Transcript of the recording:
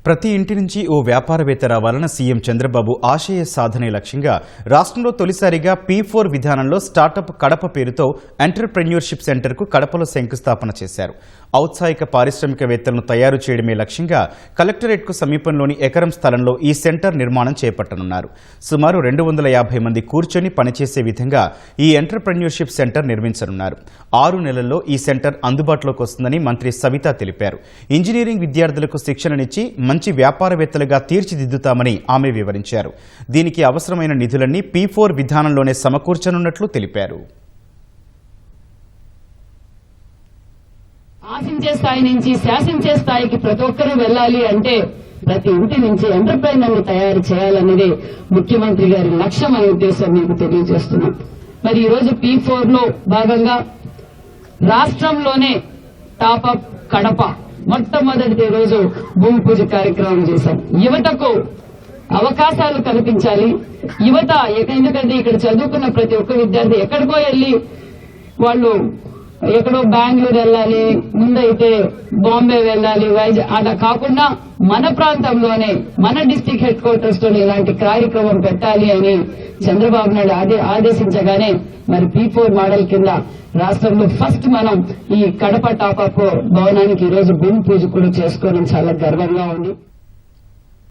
ప్రతి ఇంటి నుంచి ఓ వ్యాపారవేత్త రావాలన్న సీఎం చంద్రబాబు ఆశయ సాధనే లక్ష్యంగా రాష్ట్రంలో తొలిసారిగా P4 విధానంలో స్టార్టప్ కడప పేరుతో ఎంటర్‌ప్రెన్యూర్‌షిప్ సెంటర్‌కు కడపలో శంకుస్థాపన చేశారు. ఔత్సాహిక పారిశ్రామికవేత్తలను తయారు చేయడమే లక్ష్యంగా కలెక్టరేట్కు సమీపంలోని ఎకరం స్థలంలో ఈ సెంటర్ నిర్మాణం చేపట్టనున్నారు. సుమారు 250 మంది కూర్చొని పనిచేసే విధంగా ఈ ఎంటర్‌ప్రెన్యూర్‌షిప్ సెంటర్ నిర్మించనున్నారు. 6 నెలల్లో ఈ సెంటర్ అందుబాటులోకి వస్తుందని మంత్రి సవిత తెలిపారు. ఇంజనీరింగ్ విద్యార్థులకు శిక్షణనిచ్చి మంచి వ్యాపారవేత్తలుగా తీర్చిదిద్దుతామని ఆమె వివరించారు. దీనికి అవసరమైన నిధులన్నీ P4 విధానంలోనే సమకూర్చనున్నట్లు తెలిపారు. ఆశించే స్థాయి నుంచి శాసించే స్థాయికి ప్రతి ఒక్కరూ వెళ్లాలి అంటే ప్రతి ఇంటి నుంచి ఎంటర్‌ప్రైనర్‌ని తయారు చేయాలనేది ముఖ్యమంత్రి గారి లక్ష్యం అనే ఉద్దేశం మీకు తెలియజేస్తున్నాం. మరి ఈ రోజు P4 లో భాగంగా రాష్ట్రంలోనే టాపప్ కడప మొట్టమొదటి రోజు భూమి పూజ కార్యక్రమం చేశాం. యువతకు అవకాశాలు కల్పించాలి. యువత ఎందుకంటే ఇక్కడ చదువుకున్న ప్రతి ఒక్క విద్యార్థి ఎక్కడికో వెళ్లి వాళ్ళు ఎక్కడో బెంగళూరు వెళ్ళాలి, ముందైతే బాంబే వెళ్ళాలి, వైజాగ్ అలా కాకుండా మన ప్రాంతంలోనే మన డిస్టిక్ హెడ్ క్వార్టర్స్ లో ఇలాంటి కార్యక్రమం పెట్టాలి అని చంద్రబాబు నాయుడు ఆదేశించగానే మరి P4 మోడల్ కింద రాష్ట్రంలో ఫస్ట్ మనం ఈ కడప టాపప్ భవనానికి ఈ రోజు భూమి పూజ కూడా చేసుకోవడం చాలా గర్వంగా ఉంది.